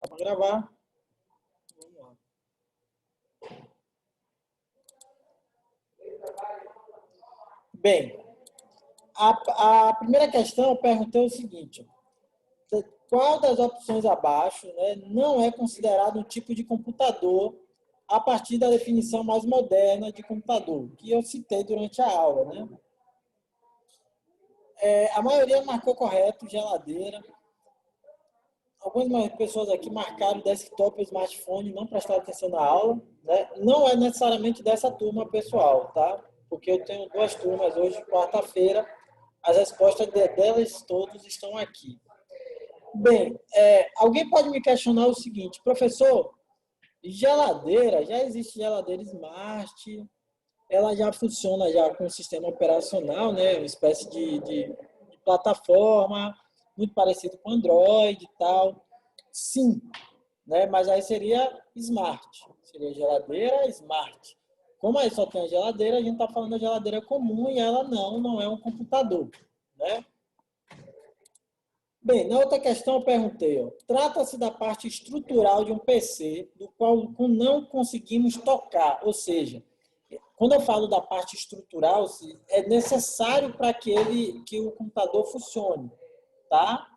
Vamos gravar. Vamos lá. Bem, a primeira questão eu perguntei o seguinte: qual das opções abaixo, né, não é considerado um tipo de computador a partir da definição mais moderna de computador, que eu citei durante a aula, né? A maioria marcou correto, geladeira. Algumas pessoas aqui marcaram desktop ou smartphone, não prestaram atenção na aula, né? Não é necessariamente dessa turma, pessoal, tá? Porque eu tenho duas turmas hoje, quarta-feira, as respostas delas todos estão aqui. Bem, alguém pode me questionar o seguinte: professor, geladeira, já existe geladeira smart, ela já funciona já com um sistema operacional, né? Uma espécie de plataforma, muito parecido com Android e tal. Sim, né? Mas aí seria smart, seria geladeira smart. Como aí só tem a geladeira, a gente está falando da geladeira comum e ela não é um computador, né? Bem, na outra questão eu perguntei, trata-se da parte estrutural de um PC do qual não conseguimos tocar, ou seja, quando eu falo da parte estrutural, é necessário para que o computador funcione, tá?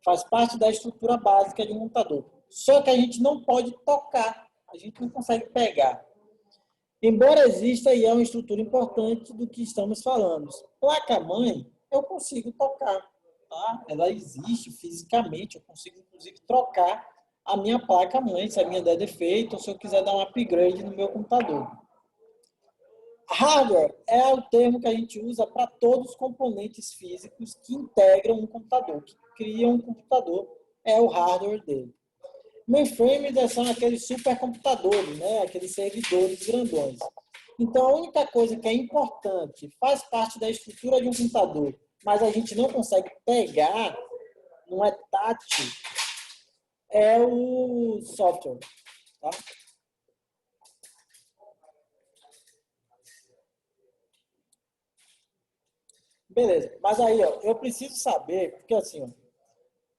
Faz parte da estrutura básica de um computador. Só que a gente não pode tocar, a gente não consegue pegar. Embora exista e é uma estrutura importante do que estamos falando. Placa-mãe, eu consigo tocar. Tá? Ela existe fisicamente, eu consigo inclusive trocar a minha placa-mãe, se a minha der defeito, ou se eu quiser dar um upgrade no meu computador. Hardware é o termo que a gente usa para todos os componentes físicos que integram um computador, que criam um computador, é o hardware dele. Mainframes são aqueles supercomputadores, né? Aqueles servidores grandões. Então, a única coisa que é importante, faz parte da estrutura de um computador, mas a gente não consegue pegar, não é tátil, é o software. Tá? Beleza, mas aí eu preciso saber, porque assim,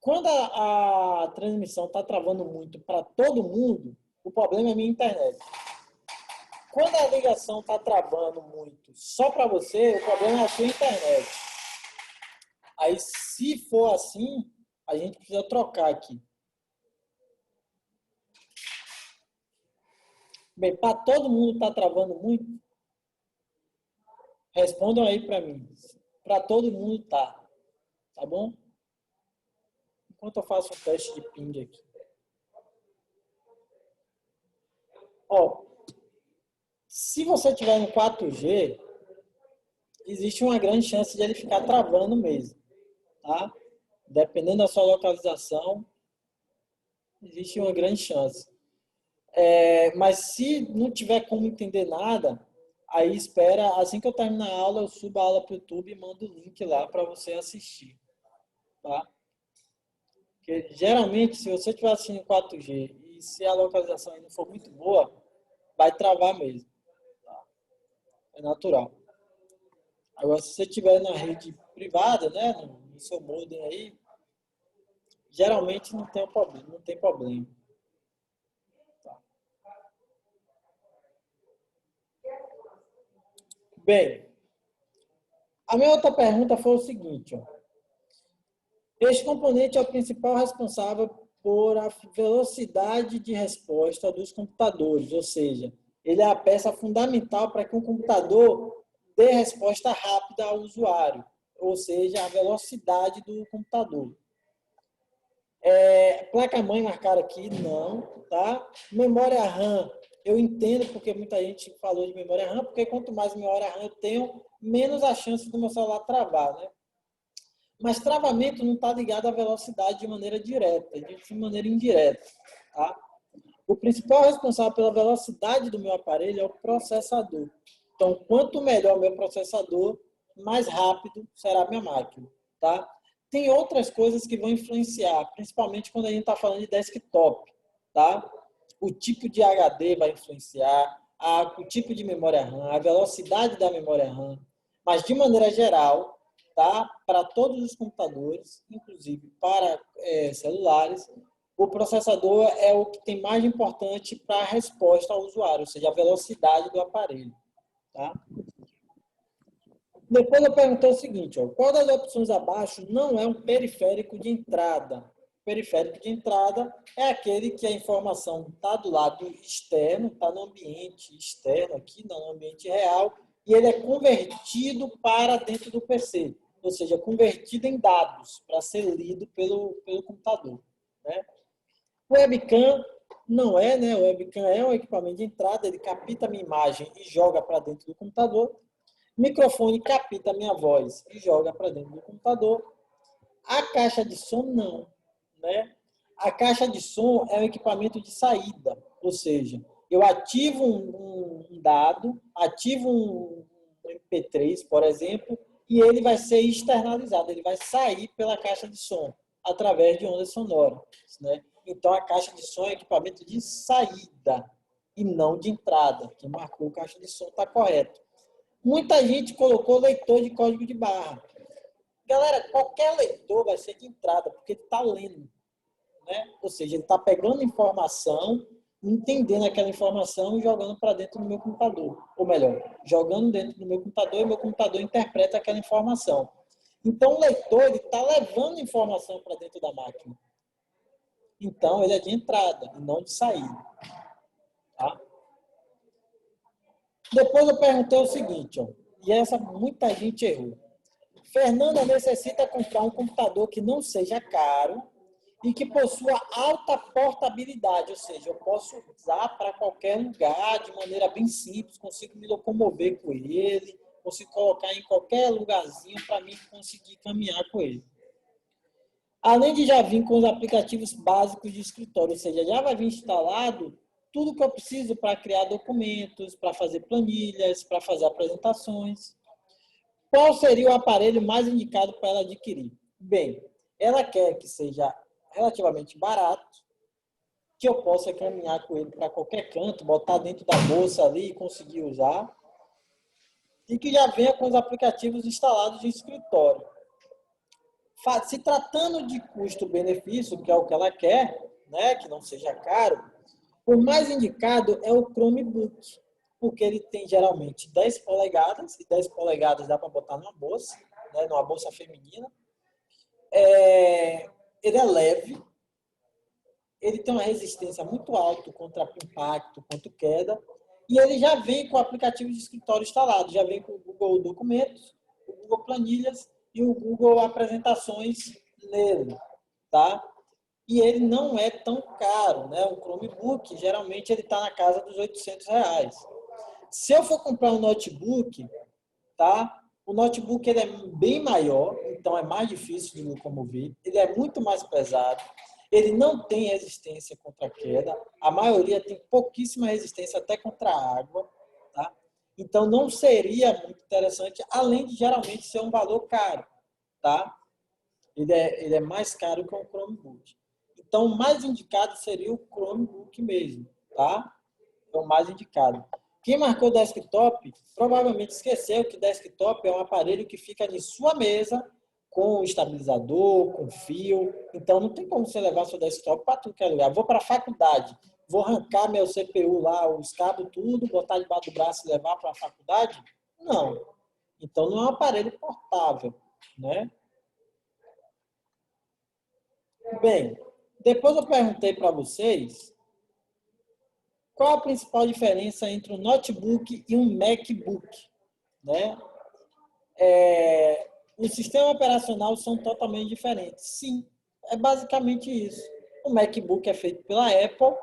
quando a transmissão está travando muito para todo mundo, o problema é a minha internet. Quando a ligação está travando muito só para você, o problema é a sua internet. Aí, se for assim, a gente precisa trocar aqui. Bem, para todo mundo está travando muito, respondam aí para mim. Para todo mundo tá bom? Enquanto eu faço um teste de ping aqui. Ó, se você tiver no 4G, existe uma grande chance de ele ficar travando mesmo, tá? Dependendo da sua localização, existe uma grande chance. Mas se não tiver como entender nada, aí espera, assim que eu terminar a aula, eu subo a aula para o YouTube e mando o link lá para você assistir, tá? Porque geralmente, se você estiver assistindo 4G e se a localização aí não for muito boa, vai travar mesmo, tá? É natural. Agora, se você estiver na rede privada, né, no seu modem aí, geralmente não tem problema, não tem problema. Tá? Bem, a minha outra pergunta foi o seguinte, ó. Este componente é o principal responsável por a velocidade de resposta dos computadores, ou seja, ele é a peça fundamental para que um computador dê resposta rápida ao usuário, ou seja, a velocidade do computador. Placa-mãe marcada aqui, não, tá? Memória RAM, eu entendo porque muita gente falou de memória RAM, porque quanto mais memória RAM eu tenho, menos a chance do meu celular travar, né? Mas travamento não está ligado à velocidade de maneira direta, de maneira indireta. Tá? O principal responsável pela velocidade do meu aparelho é o processador. Então, quanto melhor o meu processador, mais rápido será a minha máquina. Tá? Tem outras coisas que vão influenciar, principalmente quando a gente está falando de desktop. Tá? O tipo de HD vai influenciar, o tipo de memória RAM, a velocidade da memória RAM. Mas, de maneira geral, tá? Para todos os computadores, inclusive para celulares, o processador é o que tem mais de importante para a resposta ao usuário, ou seja, a velocidade do aparelho. Tá? Depois eu perguntei o seguinte, ó, qual das opções abaixo não é um periférico de entrada? O periférico de entrada é aquele que a informação está do lado externo, está no ambiente externo aqui, não no ambiente real, e ele é convertido para dentro do PC, ou seja, convertido em dados para ser lido pelo computador. Né? O webcam não é, né? O webcam é um equipamento de entrada, ele capta a minha imagem e joga para dentro do computador. O microfone capta a minha voz e joga para dentro do computador. A caixa de som, não. Né? A caixa de som é um equipamento de saída, ou seja, eu ativo um dado, ativo um MP3, por exemplo, e ele vai ser externalizado, ele vai sair pela caixa de som, através de ondas sonoras. Né? Então, a caixa de som é um equipamento de saída e não de entrada. Quem marcou caixa de som está correto. Muita gente colocou leitor de código de barra. Galera, qualquer leitor vai ser de entrada, porque ele está lendo. Né? Ou seja, ele está pegando informação, entendendo aquela informação e jogando para dentro do meu computador. Ou melhor, jogando dentro do meu computador e meu computador interpreta aquela informação. Então, o leitor está levando informação para dentro da máquina. Então, ele é de entrada e não de saída. Tá? Depois eu perguntei o seguinte, ó, e essa muita gente errou. Fernanda necessita comprar um computador que não seja caro e que possua alta portabilidade, ou seja, eu posso usar para qualquer lugar de maneira bem simples, consigo me locomover com ele, consigo colocar em qualquer lugarzinho para mim conseguir caminhar com ele. Além de já vir com os aplicativos básicos de escritório, ou seja, já vai vir instalado tudo que eu preciso para criar documentos, para fazer planilhas, para fazer apresentações. Qual seria o aparelho mais indicado para ela adquirir? Bem, ela quer que seja relativamente barato, que eu possa caminhar com ele para qualquer canto, botar dentro da bolsa ali e conseguir usar, e que já venha com os aplicativos instalados de escritório. Se tratando de custo-benefício, que é o que ela quer, né, que não seja caro, o mais indicado é o Chromebook, porque ele tem geralmente 10 polegadas, e 10 polegadas dá para botar numa bolsa, né, numa bolsa feminina. Ele é leve, ele tem uma resistência muito alta contra impacto, contra queda, e ele já vem com o aplicativo de escritório instalado, já vem com o Google Documentos, o Google Planilhas e o Google Apresentações nele, tá? E ele não é tão caro, né? O Chromebook, geralmente, ele está na casa dos R$ 800. Se eu for comprar um notebook, tá? O notebook ele é bem maior, então é mais difícil de locomover, ele é muito mais pesado, ele não tem resistência contra a queda, a maioria tem pouquíssima resistência até contra a água, tá? Então não seria muito interessante, além de geralmente ser um valor caro, tá? Ele é mais caro que um Chromebook. Então, o mais indicado seria o Chromebook mesmo, tá? É o mais indicado. Quem marcou desktop, provavelmente esqueceu que desktop é um aparelho que fica em sua mesa, com estabilizador, com fio. Então, não tem como você levar seu desktop para tudo que é lugar. Vou para a faculdade, vou arrancar meu CPU lá, os cabos, tudo, botar debaixo do braço e levar para a faculdade? Não. Então, não é um aparelho portável, né? Bem, depois eu perguntei para vocês qual a principal diferença entre um notebook e um MacBook, né? O sistema operacional são totalmente diferentes. Sim, é basicamente isso. O MacBook é feito pela Apple,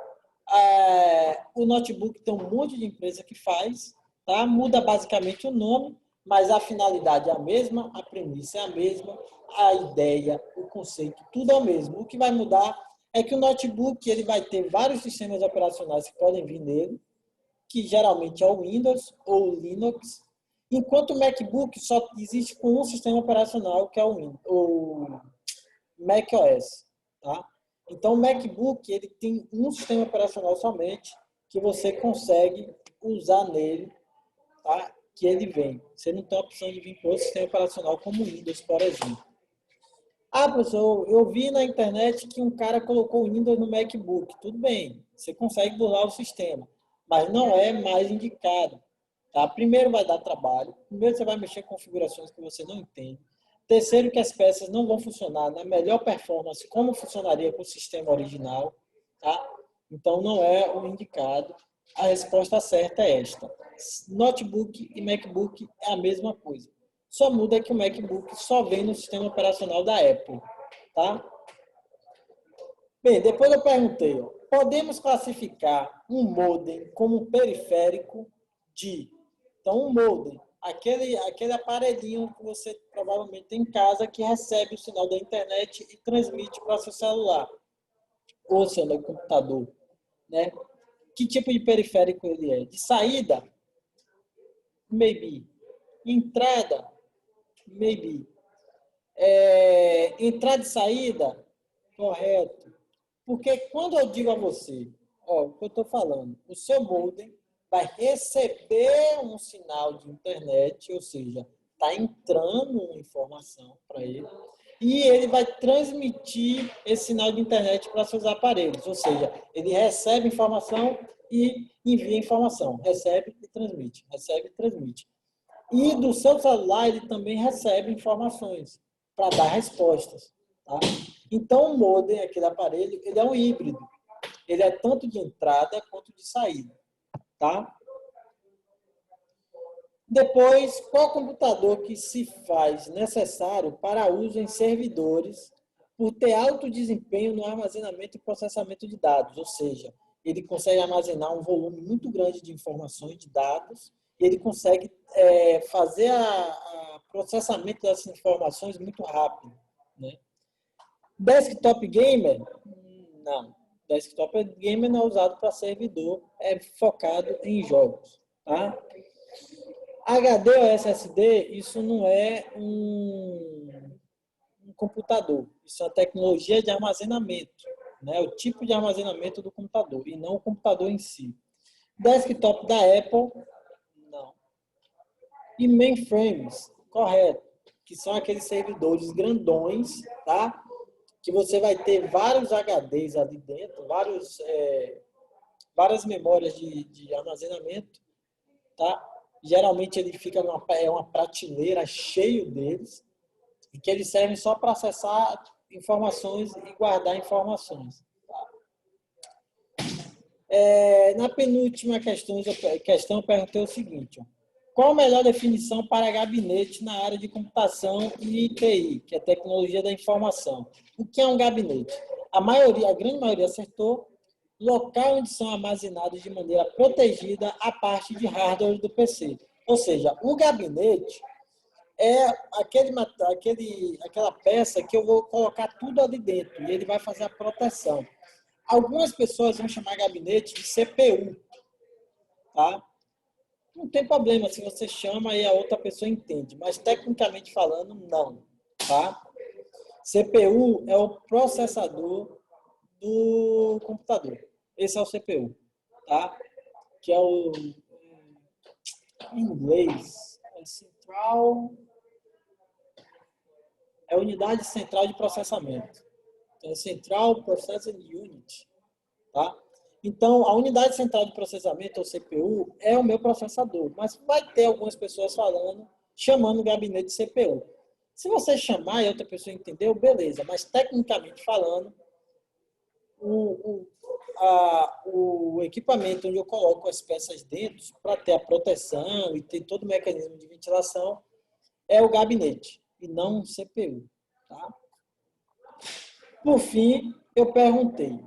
o notebook tem um monte de empresa que faz, tá? Muda basicamente o nome, mas a finalidade é a mesma, a premissa é a mesma, a ideia, o conceito, tudo é o mesmo. O que vai mudar é que o notebook ele vai ter vários sistemas operacionais que podem vir nele, que geralmente é o Windows ou o Linux, enquanto o MacBook só existe com um sistema operacional, que é o macOS. Tá? Então, o MacBook ele tem um sistema operacional somente que você consegue usar nele, tá? Que ele vem. Você não tem a opção de vir com outro sistema operacional como o Windows, por exemplo. Ah, professor, eu vi na internet que um cara colocou o Windows no MacBook. Tudo bem, você consegue burlar o sistema, mas não é mais indicado. Tá? Primeiro vai dar trabalho, primeiro você vai mexer com configurações que você não entende. Terceiro, que as peças não vão funcionar na melhor performance como funcionaria com o sistema original. Tá? Então não é o indicado. A resposta certa é esta. Notebook e MacBook é a mesma coisa. Só muda que o MacBook só vem no sistema operacional da Apple, tá? Bem, depois eu perguntei, ó, podemos classificar um modem como um periférico de... Então, um modem, aquele aparelhinho que você provavelmente tem em casa que recebe o sinal da internet e transmite para o seu celular ou seu computador, né? Que tipo de periférico ele é? De saída? Maybe. Entrada? Maybe. Entrada e saída? Correto. Porque quando eu digo a você, ó, o que eu estou falando, o seu modem vai receber um sinal de internet, ou seja, está entrando uma informação para ele, e ele vai transmitir esse sinal de internet para seus aparelhos, ou seja, ele recebe informação e envia informação, recebe e transmite, recebe e transmite. E do seu celular ele também recebe informações para dar respostas. Tá? Então o modem, aquele aparelho, ele é um híbrido. Ele é tanto de entrada quanto de saída. Tá? Depois, qual computador que se faz necessário para uso em servidores por ter alto desempenho no armazenamento e processamento de dados, ou seja, ele consegue armazenar um volume muito grande de informações, de dados, e ele consegue fazer a processamento dessas informações muito rápido. Né? Desktop gamer? Não. Desktop gamer não é usado para servidor, é focado em jogos. Tá? HD ou SSD, isso não é um computador. Isso é uma tecnologia de armazenamento. Né? O tipo de armazenamento do computador, e não o computador em si. Desktop da Apple, não. E mainframes, correto. Que são aqueles servidores grandões, tá? Que você vai ter vários HDs ali dentro, várias memórias de armazenamento, tá? Geralmente ele fica uma prateleira cheio deles, e que eles servem só para acessar informações e guardar informações. Na penúltima questão, eu perguntei o seguinte: ó, qual a melhor definição para gabinete na área de computação e TI, que é tecnologia da informação? O que é um gabinete? A grande maioria acertou. Local onde são armazenados de maneira protegida a parte de hardware do PC. Ou seja, o gabinete é aquela peça que eu vou colocar tudo ali dentro e ele vai fazer a proteção. Algumas pessoas vão chamar gabinete de CPU, tá? Não tem problema se você chama e a outra pessoa entende, mas tecnicamente falando, não, tá? CPU é o processador do computador. Esse é o CPU, tá? Que é em inglês, é unidade central de processamento. Então, é Central Processing Unit, tá? Então, a unidade central de processamento, ou CPU, é o meu processador, mas vai ter algumas pessoas chamando o gabinete de CPU. Se você chamar e outra pessoa entendeu, beleza, mas tecnicamente falando, o equipamento onde eu coloco as peças dentro para ter a proteção e ter todo o mecanismo de ventilação é o gabinete e não um CPU. Tá? Por fim, eu perguntei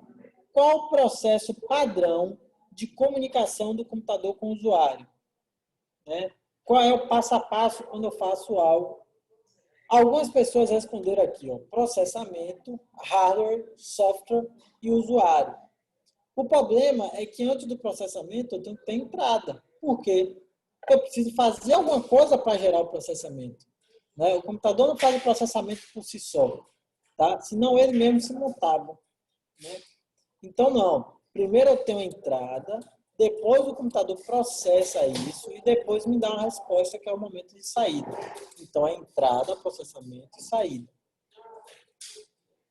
qual o processo padrão de comunicação do computador com o usuário? Né? Qual é o passo a passo quando eu faço algo? Algumas pessoas responderam aqui, ó, processamento, hardware, software e usuário. O problema é que antes do processamento eu tenho que ter entrada. Por quê? Porque eu preciso fazer alguma coisa para gerar o processamento. Né? O computador não faz o processamento por si só. Tá? Senão ele mesmo se montava. Né? Então, não. Primeiro eu tenho a entrada, depois o computador processa isso e depois me dá uma resposta que é o momento de saída. Então, é entrada, processamento e saída.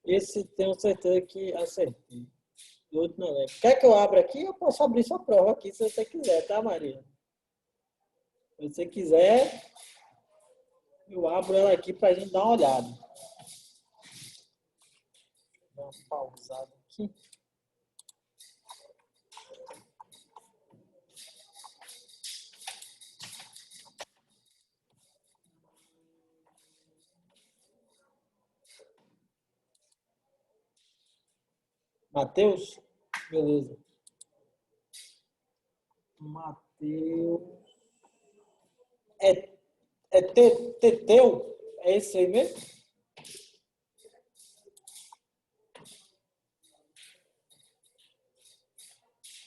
Esse tenho certeza que acertei. Do outro não lembro. Quer que eu abra aqui? Eu posso abrir sua prova aqui se você quiser, tá, Maria? Se você quiser, eu abro ela aqui para a gente dar uma olhada. Dá uma pausada aqui. Matheus? Beleza. Matheus. É, é Teteu? É esse aí mesmo?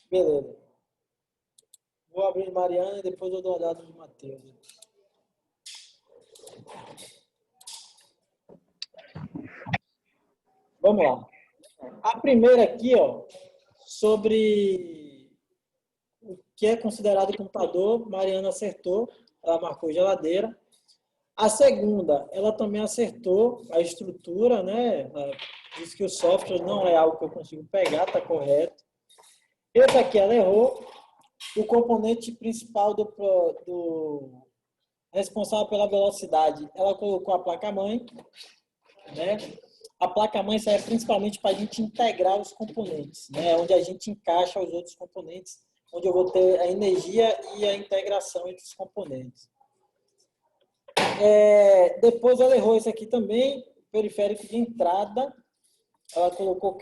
Beleza. Vou abrir de Mariana e depois eu dou uma olhada de Matheus. Vamos lá. A primeira aqui, ó, sobre o que é considerado computador, Mariana acertou, ela marcou geladeira. A segunda, ela também acertou a estrutura, né? Ela disse que o software não é algo que eu consigo pegar, tá correto. Esse aqui ela errou. O componente principal do responsável pela velocidade, ela colocou a placa-mãe, né? A placa-mãe serve principalmente para a gente integrar os componentes, né? Onde a gente encaixa os outros componentes, onde eu vou ter a energia e a integração entre os componentes. Depois ela errou isso aqui também, periférico de entrada, ela colocou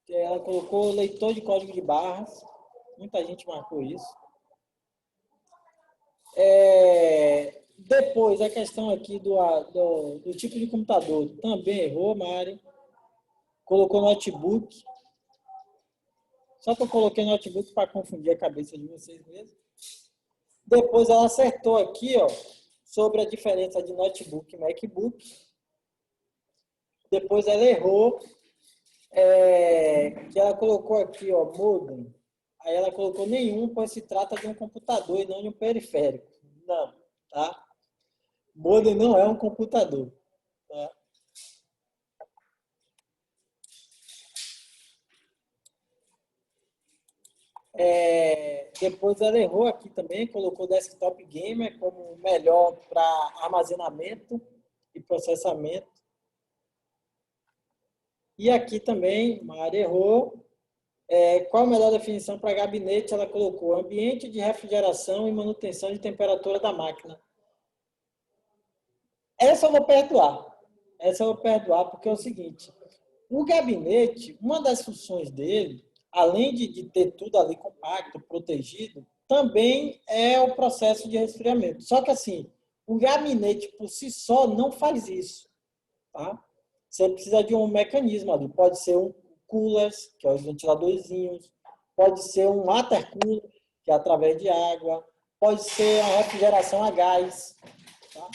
ela colocou leitor de código de barras, muita gente marcou isso. Depois a questão aqui do tipo de computador, também errou, Mari. Colocou notebook, só que eu coloquei notebook para confundir a cabeça de vocês mesmo. Depois ela acertou aqui, ó, sobre a diferença de notebook e MacBook. Depois ela errou, que ela colocou aqui, ó, modem. Aí ela colocou nenhum, pois se trata de um computador e não de um periférico. Não, tá? Modem não é um computador. Tá? Depois ela errou aqui também, colocou desktop gamer como melhor para armazenamento e processamento. E aqui também, Mari errou. Qual a melhor definição para gabinete? Ela colocou ambiente de refrigeração e manutenção de temperatura da máquina. Essa eu vou perdoar. Essa eu vou perdoar porque é o seguinte: o gabinete, uma das funções dele, além de ter tudo ali compacto, protegido, também é o processo de resfriamento. Só que assim, o gabinete por si só não faz isso, tá? Você precisa de um mecanismo ali. Pode ser um coolers, que é os ventiladorzinhos, pode ser um water cooler, que é através de água, pode ser a refrigeração a gás, tá?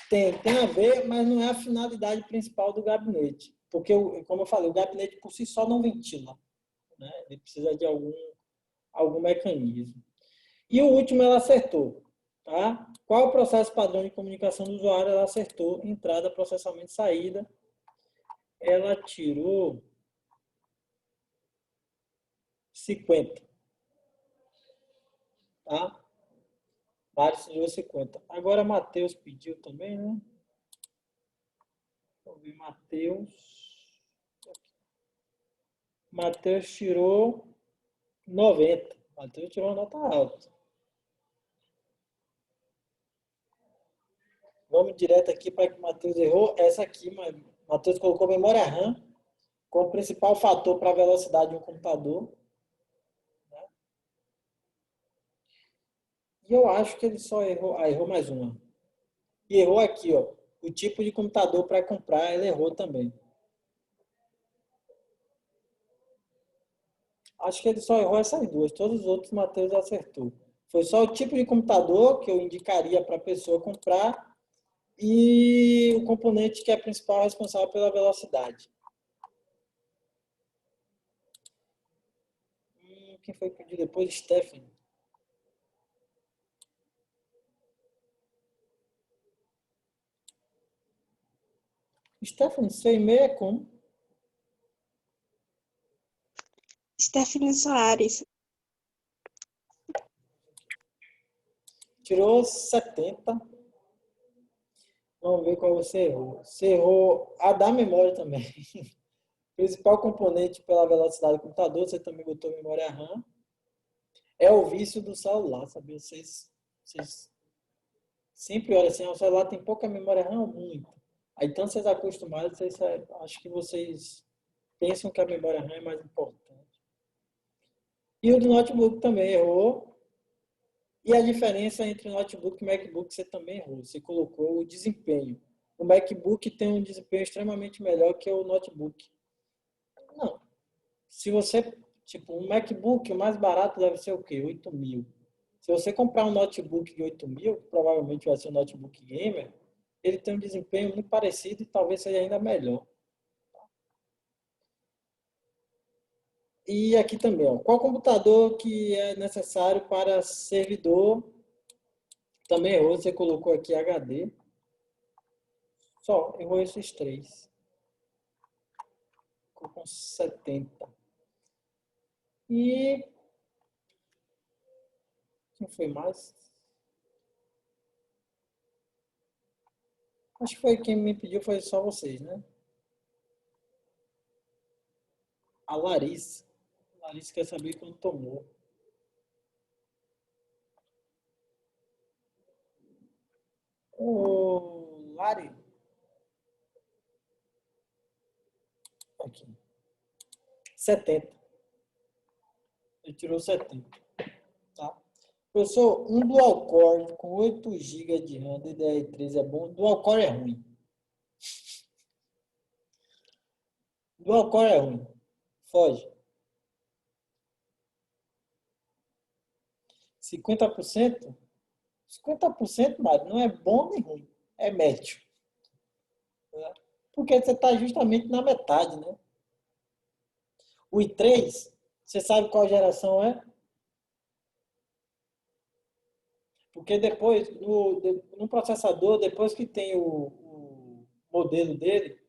Tem a ver, mas não é a finalidade principal do gabinete. Porque, como eu falei, o gabinete por si só não ventila. Né? Ele precisa de algum mecanismo. E o último ela acertou. Tá? Qual o processo padrão de comunicação do usuário? Ela acertou entrada, processamento, saída. Ela tirou 50. Tá? Mário tirou 50. Agora, Matheus pediu também, né? Vamos ver, Matheus. Matheus tirou 90. Matheus tirou uma nota alta. Vamos direto aqui para que o Matheus errou. Essa aqui, Matheus colocou memória RAM como principal fator para a velocidade de um computador. Né? E eu acho que ele só errou. Ah, errou mais uma. E errou aqui, ó. O tipo de computador para comprar, ele errou também. Acho que ele só errou essas duas. Todos os outros, Matheus acertou. Foi só o tipo de computador que eu indicaria para a pessoa comprar e o componente que é principal responsável pela velocidade. Quem foi que pediu depois? Stephanie. Stephanie, seu e-mail é como? Stephanie Soares. Tirou 70. Vamos ver qual você errou. Você errou a da memória também. Principal componente pela velocidade do computador, você também botou memória RAM. É o vício do celular, sabia? Vocês sempre olham assim, o celular tem pouca memória RAM ou muito. Aí, tanto vocês acostumaram, acho que vocês pensam que a memória RAM é mais importante. E o do notebook também errou. E a diferença entre notebook e MacBook você também errou. Você colocou o desempenho. O MacBook tem um desempenho extremamente melhor que o notebook. Não. Se você, tipo, um MacBook, o mais barato deve ser o quê? 8.000. Se você comprar um notebook de 8.000, que provavelmente vai ser um notebook gamer, ele tem um desempenho muito parecido e talvez seja ainda melhor. E aqui também, ó, qual computador que é necessário para servidor? Também errou, você colocou aqui HD. Só, errou esses três. Ficou com 70. E quem foi mais? Acho que foi quem me pediu, foi só vocês, né? A Larissa. A Larissa quer saber quando tomou. O Lari. Aqui. 70. Ele tirou 70. Tá? Professor, um dual core com 8 GB de RAM DDR3 é bom? Dual core é ruim. Dual core é ruim. Foge. 50%? 50%, Mário, não é bom nem ruim. É médio. Né? Porque você está justamente na metade, né? O i3, você sabe qual geração é? Porque depois, no processador, depois que tem o modelo dele,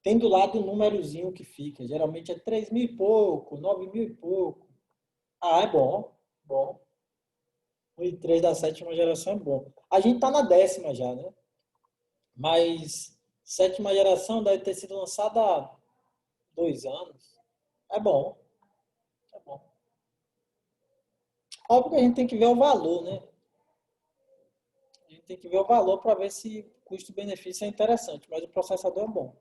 tem do lado um númerozinho que fica. Geralmente é 3.000 e pouco, 9.000 e pouco. Ah, é bom. Bom. O i3 da sétima geração é bom. A gente tá na décima já, né? Mas sétima geração deve ter sido lançada há 2 anos. É bom. É bom. Óbvio que a gente tem que ver o valor, né? A gente tem que ver o valor para ver se custo-benefício é interessante. Mas o processador é bom.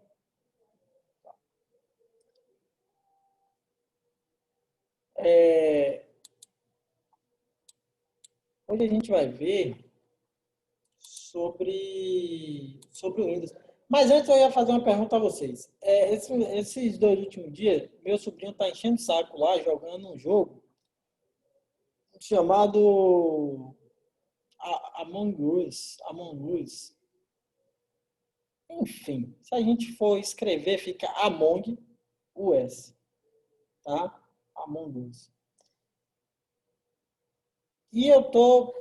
É, hoje a gente vai ver sobre o Windows. Mas antes eu ia fazer uma pergunta a vocês. Esses 2 últimos dias, meu sobrinho está enchendo o saco lá, jogando um jogo chamado Among Us. Among Us. Enfim, se a gente for escrever, fica Among Us, tá? Among Us. E eu tô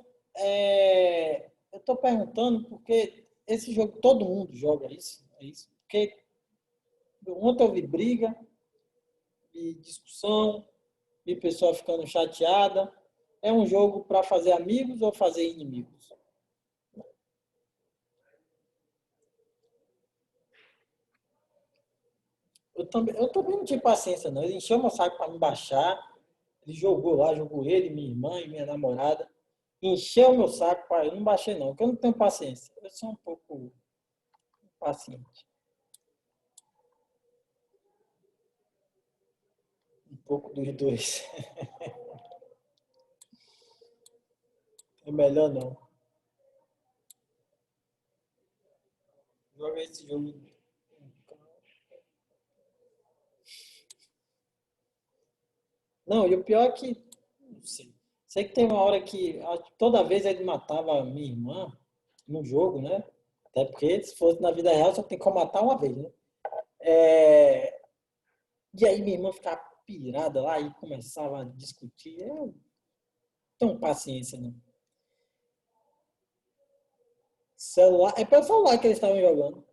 perguntando porque esse jogo todo mundo joga isso, é isso? Porque ontem eu vi briga, vi discussão, vi pessoa ficando chateada. É um jogo para fazer amigos ou fazer inimigos? Eu também não tive paciência, não. Ele encheu meu saco para me baixar. Ele jogou lá, jogou ele, minha irmã e minha namorada. Encheu meu saco, pai. Eu não baixei, não, porque eu não tenho paciência. Eu sou um pouco paciente. Um pouco dos dois. É melhor não. Joga esse jogo. Não, e o pior é que. Não sei. Sei que tem uma hora que toda vez ele matava a minha irmã no jogo, né? Até porque se fosse na vida real só tem como matar uma vez, né? É, e aí minha irmã ficava pirada lá e começava a discutir. Eu não tenho paciência, não. Celular, é pelo celular que eles estavam jogando.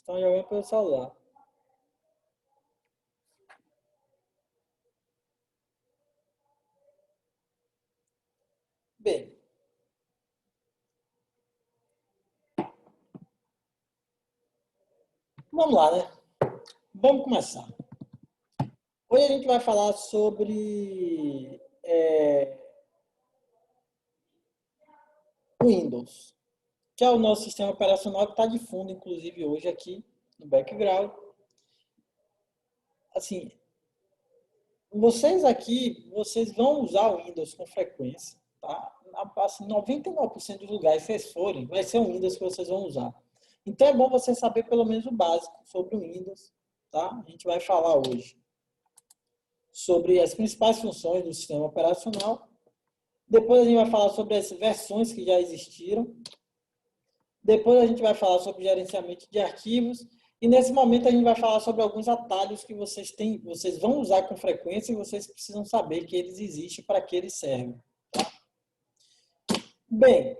Estão jogando pelo celular. Bem, vamos lá, né? Vamos começar. Hoje a gente vai falar sobre o Windows, que é o nosso sistema operacional que está de fundo, inclusive, hoje aqui no background. Assim, vocês vão usar o Windows com frequência, tá? Assim, 99% dos lugares que vocês forem, vai ser o Windows que vocês vão usar. Então é bom você saber pelo menos o básico sobre o Windows, tá? A gente vai falar hoje sobre as principais funções do sistema operacional. Depois a gente vai falar sobre as versões que já existiram. Depois a gente vai falar sobre gerenciamento de arquivos. E nesse momento a gente vai falar sobre alguns atalhos que vocês vão usar com frequência e vocês precisam saber que eles existem para que eles servem. Tá? Bem,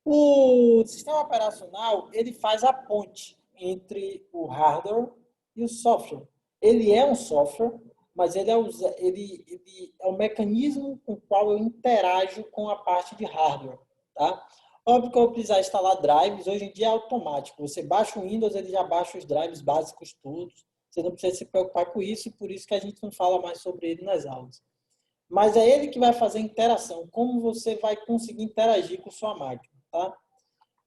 o sistema operacional ele faz a ponte entre o hardware e o software. Ele é um software, mas ele é o mecanismo com o qual eu interajo com a parte de hardware. Tá? Óbvio que eu vou precisar instalar drives, hoje em dia é automático. Você baixa o Windows, ele já baixa os drives básicos todos. Você não precisa se preocupar com isso, por isso que a gente não fala mais sobre ele nas aulas. Mas é ele que vai fazer a interação, como você vai conseguir interagir com sua máquina. Tá?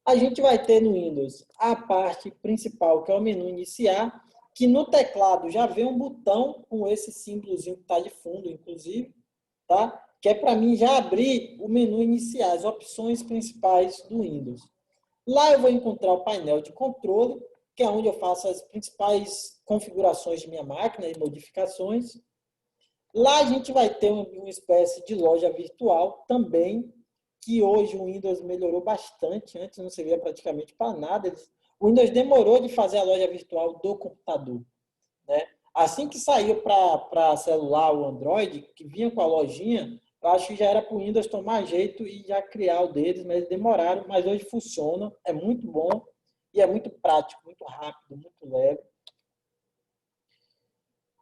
A gente vai ter no Windows a parte principal, que é o menu iniciar, que no teclado já vem um botão com esse símbolozinho que está de fundo, inclusive, tá? Que é para mim já abrir o menu iniciar, as opções principais do Windows. Lá eu vou encontrar o painel de controle, que é onde eu faço as principais configurações de minha máquina e modificações. Lá a gente vai ter uma espécie de loja virtual também, que hoje o Windows melhorou bastante. Antes não servia praticamente para nada. O Windows demorou de fazer a loja virtual do computador, né? Assim que saiu para celular o Android, que vinha com a lojinha, eu acho que já era para o Windows tomar jeito e já criar o deles, mas eles demoraram, mas hoje funciona, é muito bom e é muito prático, muito rápido, muito leve.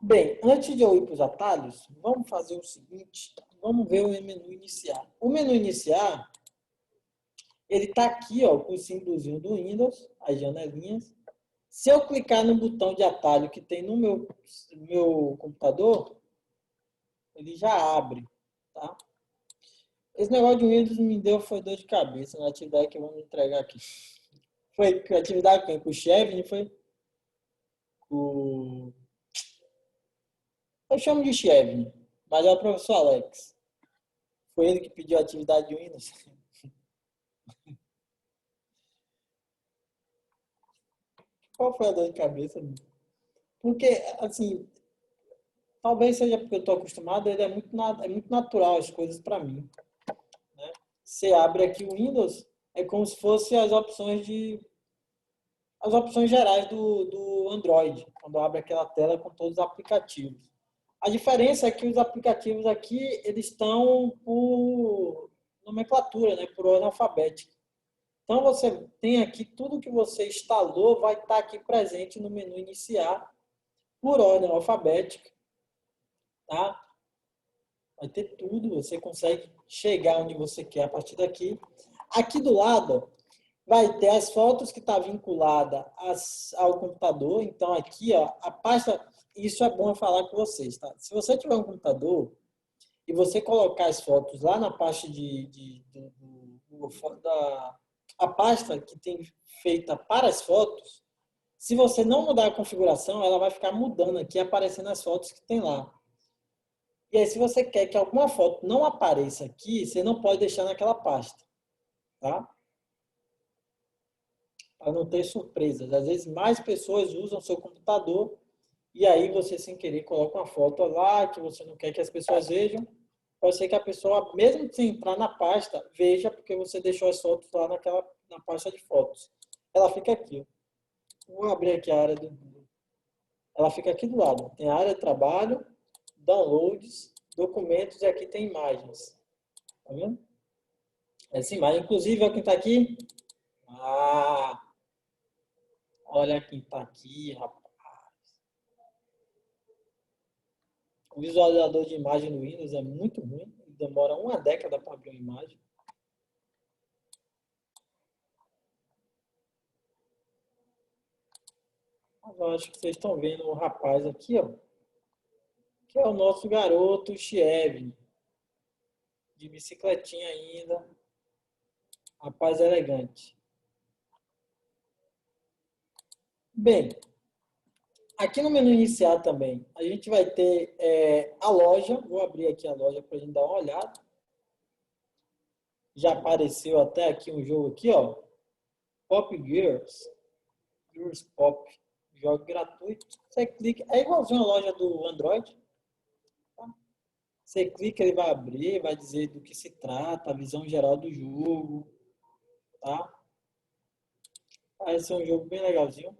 Bem, antes de eu ir para os atalhos, vamos fazer o seguinte, vamos ver o menu iniciar. O menu iniciar, ele está aqui, ó, com o símbolozinho do Windows, as janelinhas. Se eu clicar no botão de atalho que tem no meu computador, ele já abre, tá? Esse negócio de Windows me deu foi dor de cabeça na atividade que vamos entregar aqui. Foi a atividade com o chefe, não foi? O... Eu chamo de chefe, mas é o professor Alex. Foi ele que pediu a atividade de Windows. Qual foi a dor de cabeça? Porque, assim, talvez seja porque eu estou acostumado, ele é muito natural as coisas para mim. Né? Você abre aqui o Windows, é como se fosse as opções gerais do Android, quando abre aquela tela com todos os aplicativos. A diferença é que os aplicativos aqui, eles estão por nomenclatura, né, por ordem alfabética. Então, você tem aqui tudo que você instalou, vai estar aqui presente no menu iniciar, por ordem alfabética. Tá? Vai ter tudo, você consegue chegar onde você quer a partir daqui. Aqui do lado, vai ter as fotos que está vinculada ao computador. Então, aqui, ó, a pasta, isso é bom eu falar com vocês, tá? Se você tiver um computador e você colocar as fotos lá na pasta a pasta que tem feita para as fotos, se você não mudar a configuração, ela vai ficar mudando aqui, aparecendo as fotos que tem lá. E aí, se você quer que alguma foto não apareça aqui, você não pode deixar naquela pasta, tá? Para não ter surpresas. Às vezes, mais pessoas usam seu computador e aí você, sem querer, coloca uma foto lá que você não quer que as pessoas vejam. Pode ser que a pessoa, mesmo sem entrar na pasta, veja porque você deixou as fotos lá na pasta de fotos. Ela fica aqui. Vou abrir aqui a área do... Ela fica aqui do lado. Tem a área de trabalho, downloads, documentos e aqui tem imagens. Tá vendo? Essa imagem, inclusive, olha quem está aqui. Ah, Olha quem está aqui, rapaz. O visualizador de imagem no Windows é muito ruim. Demora uma década para abrir uma imagem. Mas eu acho que vocês estão vendo o rapaz aqui, ó. Que é o nosso garoto Chiev. De bicicletinha ainda. Rapaz elegante. Bem, aqui no menu iniciar também, a gente vai ter a loja. Vou abrir aqui a loja para a gente dar uma olhada. Já apareceu até aqui um jogo aqui, ó. Pop Gears. Gears Pop. Jogo gratuito. Você clica. É igualzinho a loja do Android. Tá? Você clica, ele vai abrir, vai dizer do que se trata, a visão geral do jogo. Tá? Parece ser um jogo bem legalzinho.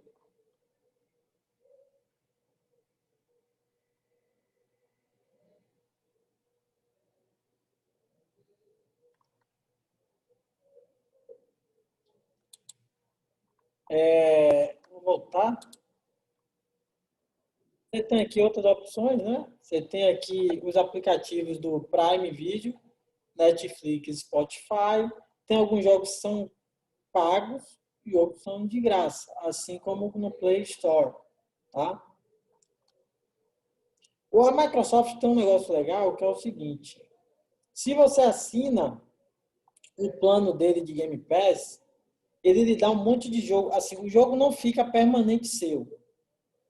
Vou voltar. Você tem aqui outras opções, né? Você tem aqui os aplicativos do Prime Video, Netflix, Spotify. Tem alguns jogos que são pagos e outros são de graça, assim como no Play Store, tá? A Microsoft tem um negócio legal que é o seguinte: se você assina o plano dele de Game Pass, ele lhe dá um monte de jogo. Assim, o jogo não fica permanente seu,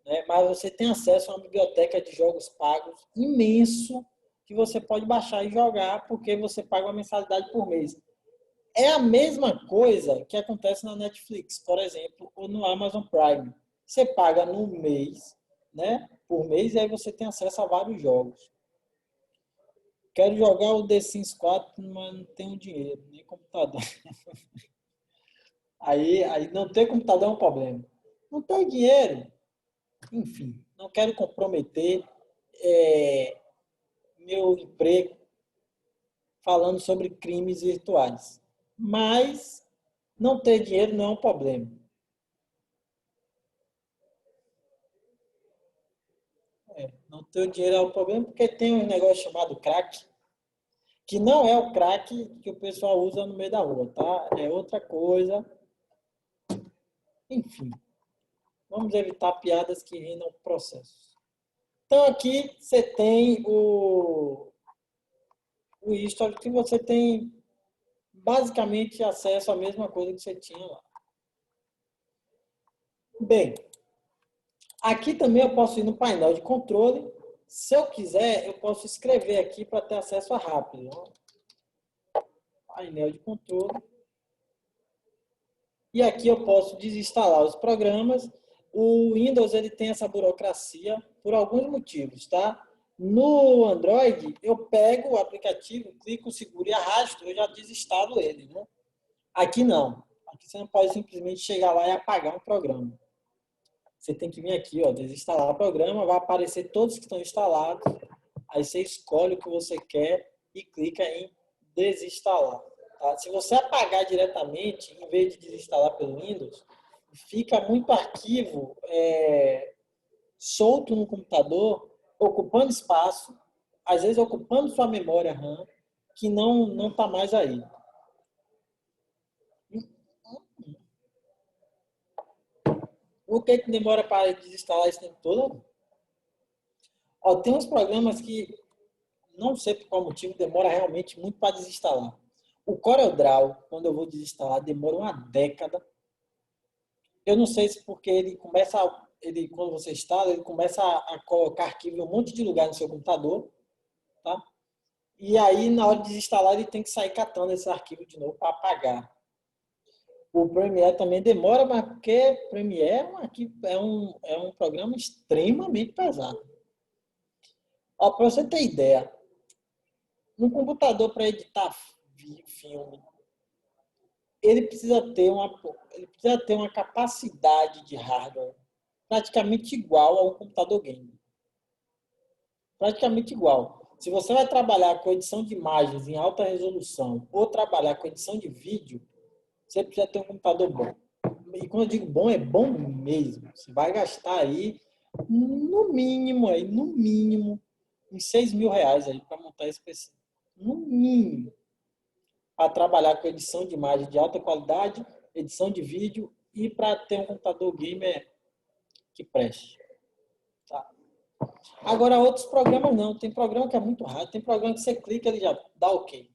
né? Mas você tem acesso a uma biblioteca de jogos pagos imenso que você pode baixar e jogar porque você paga uma mensalidade por mês. É a mesma coisa que acontece na Netflix, por exemplo, ou no Amazon Prime. Você paga no mês, né? Por mês, e aí você tem acesso a vários jogos. Quero jogar o The Sims 4, mas não tenho dinheiro, nem computador. Aí não ter computador é um problema. Não tenho dinheiro. Enfim, não quero comprometer meu emprego falando sobre crimes virtuais. Mas não ter dinheiro não é um problema. Não ter dinheiro é um problema porque tem um negócio chamado crack, que não é o crack que o pessoal usa no meio da rua, tá? É outra coisa. Enfim, vamos evitar piadas que rendam processos. Então aqui você tem o history que você tem basicamente acesso à mesma coisa que você tinha lá. Bem, aqui também eu posso ir no painel de controle. Se eu quiser, eu posso escrever aqui para ter acesso a rápido. Painel de controle. E aqui eu posso desinstalar os programas. O Windows ele tem essa burocracia por alguns motivos, tá? No Android, eu pego o aplicativo, clico, seguro e arrasto, eu já desinstalo ele, né? Aqui não. Aqui você não pode simplesmente chegar lá e apagar um programa. Você tem que vir aqui, ó, desinstalar o programa, vai aparecer todos que estão instalados. Aí você escolhe o que você quer e clica em desinstalar. Tá? Se você apagar diretamente, em vez de desinstalar pelo Windows, fica muito arquivo solto no computador, ocupando espaço, às vezes ocupando sua memória RAM, que não está mais aí. O que demora para desinstalar esse tempo todo? Ó, tem uns programas que, não sei por qual motivo, demora realmente muito para desinstalar. O CorelDRAW, quando eu vou desinstalar, demora uma década. Eu não sei se porque quando você instala, ele começa a colocar arquivo em um monte de lugar no seu computador, tá? E aí, na hora de desinstalar, ele tem que sair catando esse arquivo de novo para apagar. O Premiere também demora, mas porque o Premiere é um programa extremamente pesado. Para você ter ideia, no computador para editar filme, ele precisa ter uma capacidade de hardware praticamente igual a um computador game. Praticamente igual. Se você vai trabalhar com edição de imagens em alta resolução ou trabalhar com edição de vídeo, você precisa ter um computador bom. E quando eu digo bom, é bom mesmo. Você vai gastar aí, no mínimo, uns R$ 6.000 aí para montar esse PC. No mínimo. Para trabalhar com edição de imagem de alta qualidade, edição de vídeo e para ter um computador gamer que preste. Tá? Agora, outros programas não. Tem programa que é muito rápido, tem programa que você clica e ele já dá ok.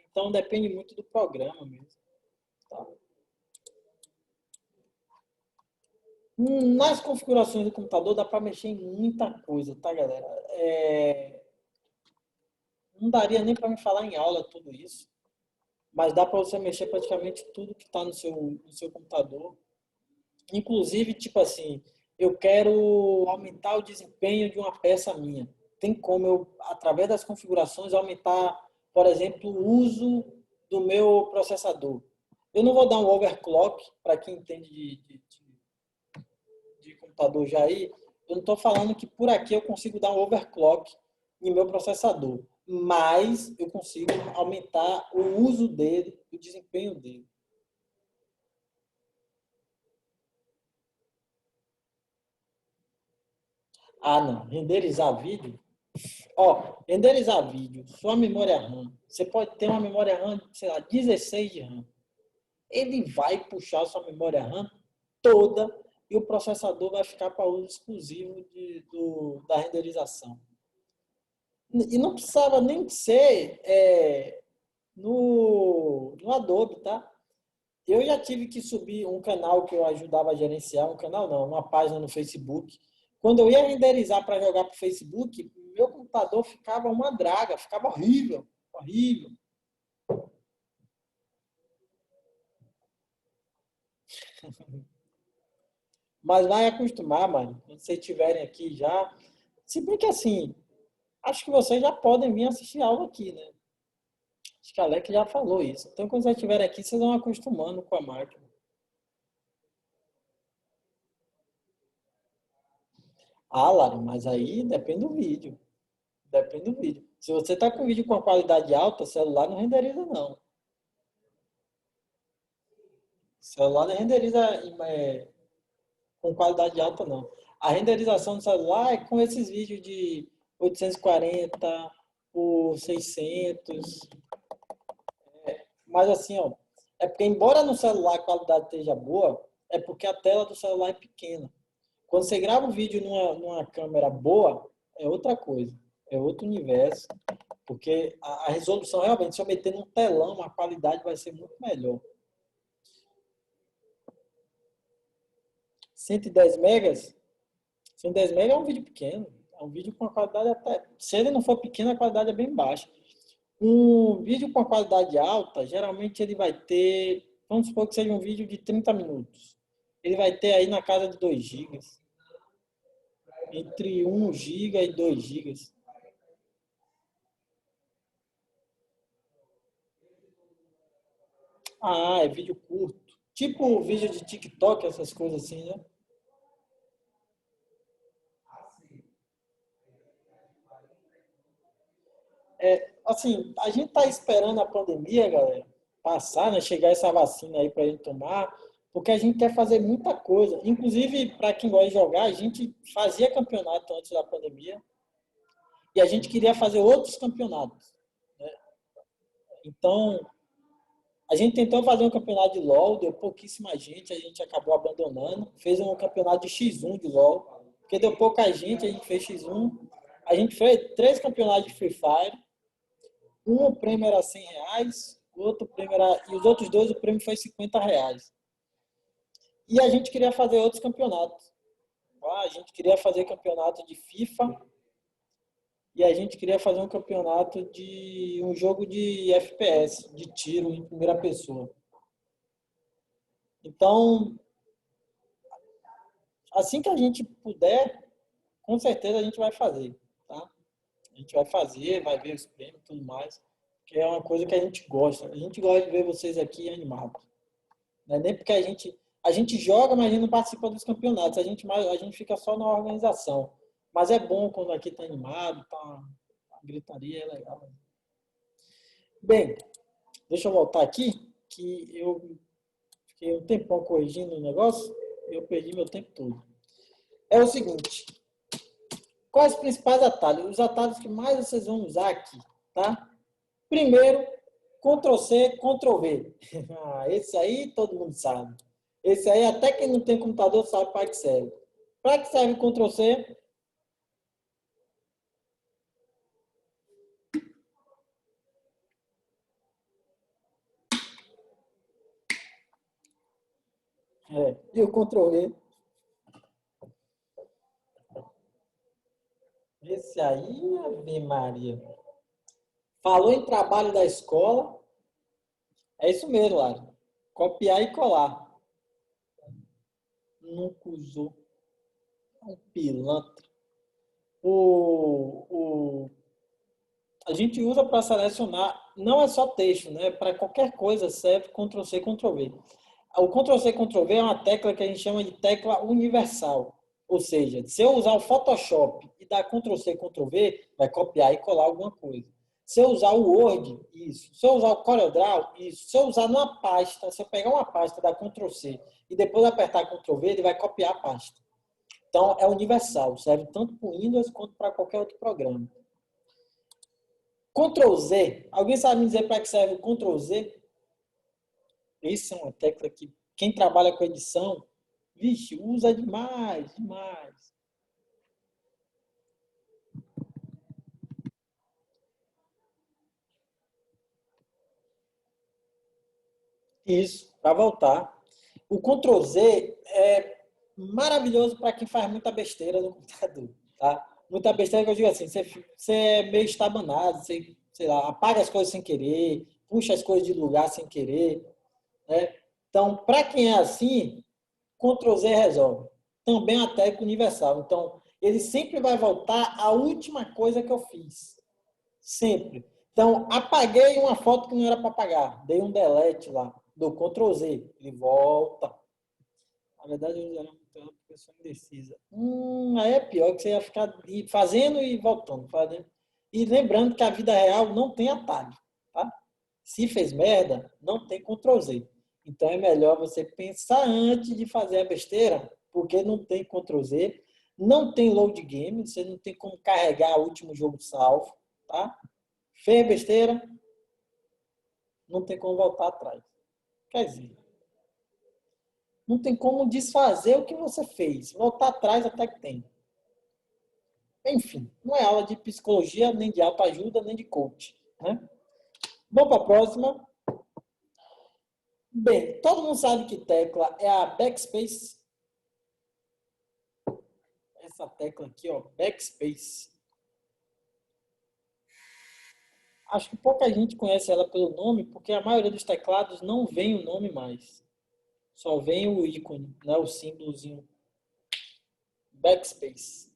Então, depende muito do programa mesmo. Tá? Nas configurações do computador dá para mexer em muita coisa, tá, galera? Não daria nem para me falar em aula tudo isso, mas dá para você mexer praticamente tudo que está no seu computador. Inclusive, tipo assim, eu quero aumentar o desempenho de uma peça minha. Tem como eu, através das configurações, aumentar, por exemplo, o uso do meu processador. Eu não vou dar um overclock, para quem entende de computador já aí, eu não estou falando que por aqui eu consigo dar um overclock em meu processador, mas eu consigo aumentar o uso dele, o desempenho dele. Ah, não. Renderizar vídeo? Ó, renderizar vídeo, sua memória RAM. Você pode ter uma memória RAM, sei lá, 16 de RAM. Ele vai puxar sua memória RAM toda e o processador vai ficar para uso exclusivo da renderização. E não precisava nem ser no Adobe, tá? Eu já tive que subir um canal que eu ajudava a gerenciar, um canal não, uma página no Facebook. Quando eu ia renderizar para jogar para o Facebook, meu computador ficava uma draga, ficava horrível, horrível. Mas vai acostumar, mano, quando vocês estiverem aqui já. Se bem que assim, acho que vocês já podem vir assistir aula aqui, né? Acho que a Alec já falou isso. Então, quando vocês estiverem aqui, vocês vão acostumando com a máquina. Ah, Lara, mas aí depende do vídeo. Depende do vídeo. Se você está com vídeo com uma qualidade alta, celular não renderiza, não. Celular não renderiza com qualidade alta, não. A renderização do celular é com esses vídeos de 840 por 600. Mas assim, ó, é porque embora no celular a qualidade esteja boa, é porque a tela do celular é pequena. Quando você grava um vídeo numa câmera boa, é outra coisa. É outro universo. Porque a resolução, realmente, se eu meter num telão, a qualidade vai ser muito melhor. 110 megas? 110 megas é um vídeo pequeno. É um vídeo com a qualidade até... Se ele não for pequeno, a qualidade é bem baixa. Um vídeo com a qualidade alta, geralmente ele vai ter... Vamos supor que seja um vídeo de 30 minutos. Ele vai ter aí na casa de 2 gigas. Entre 1 giga e 2 gigas. Ah, é vídeo curto. Tipo vídeo de TikTok, essas coisas assim, né? Assim, a gente tá esperando a pandemia, galera, passar, né? Chegar essa vacina aí pra gente tomar, porque a gente quer fazer muita coisa. Inclusive, para quem gosta de jogar, a gente fazia campeonato antes da pandemia e a gente queria fazer outros campeonatos, né? Então, a gente tentou fazer um campeonato de LoL, deu pouquíssima gente, a gente acabou abandonando. Fez um campeonato de X1 de LoL, porque deu pouca gente, a gente fez X1. A gente fez 3 campeonatos de Free Fire. Um o prêmio era R$ 100, o outro prêmio era, e os outros dois o prêmio foi R$ 50. E a gente queria fazer outros campeonatos. A gente queria fazer campeonato de FIFA e a gente queria fazer um campeonato de um jogo de FPS, de tiro em primeira pessoa. Então, assim que a gente puder, com certeza a gente vai fazer, tá? A gente vai fazer, vai ver os prêmios e tudo mais, que é uma coisa que a gente gosta. A gente gosta de ver vocês aqui animados. Não é nem porque a gente joga, mas a gente não participa dos campeonatos. A gente fica só na organização. Mas é bom quando aqui está animado, tá, a gritaria é legal. Bem, deixa eu voltar aqui, que eu Fiquei um tempão corrigindo o negócio, eu perdi meu tempo todo. É o seguinte, quais os principais atalhos? Os atalhos que mais vocês vão usar aqui, tá? Primeiro, Ctrl+C, Ctrl+V. Esse aí todo mundo sabe. Esse aí até quem não tem computador sabe para que serve. Para que serve o Ctrl+C? E o Ctrl+V? Esse aí, Ave Maria. Falou em trabalho da escola, é isso mesmo, Lara. Copiar e colar. Nunca usou. Um pilantra. A gente usa para selecionar, não é só texto, né? Para qualquer coisa serve Ctrl+C, Ctrl+V. O Ctrl+C, Ctrl+V é uma tecla que a gente chama de tecla universal. Ou seja, se eu usar o Photoshop e dar Ctrl+C, Ctrl+V, vai copiar e colar alguma coisa. Se eu usar o Word, isso. Se eu usar o CorelDRAW, isso. Se eu usar numa pasta, se eu pegar uma pasta, dar Ctrl+C e depois apertar Ctrl+V, ele vai copiar a pasta. Então, é universal. Serve tanto para o Windows quanto para qualquer outro programa. Ctrl+Z. Alguém sabe me dizer para que serve o Ctrl+Z? Isso é uma tecla que quem trabalha com edição, vixe, usa demais, demais. Isso, para voltar. O Ctrl+Z é maravilhoso para quem faz muita besteira no computador, tá? Muita besteira que eu digo assim, você é meio estabanado, você, sei lá, apaga as coisas sem querer, puxa as coisas de lugar sem querer, né? Então, para quem é assim, Ctrl+Z resolve. Também a tecla universal. Então, ele sempre vai voltar à última coisa que eu fiz. Sempre. Então, apaguei uma foto que não era para apagar. Dei um delete lá. Dou Ctrl+Z. Ele volta. Na verdade, eu já não tenho uma pessoa indecisa. Aí é pior que você ia ficar fazendo e voltando. Fazendo. E lembrando que a vida real não tem atalho. Tá? Se fez merda, não tem Ctrl+Z. Então é melhor você pensar antes de fazer a besteira, porque não tem Ctrl+Z, não tem load game, você não tem como carregar o último jogo salvo, tá? Fez besteira, não tem como voltar atrás. Quer dizer, não tem como desfazer o que você fez. Voltar atrás até que tem. Enfim, não é aula de psicologia, nem de autoajuda, nem de coach, né? Vamos para a próxima. Bem, todo mundo sabe que tecla é a backspace. Essa tecla aqui, ó, backspace. Acho que pouca gente conhece ela pelo nome, porque a maioria dos teclados não vem o nome mais. Só vem o ícone, né, o símbolozinho. Backspace.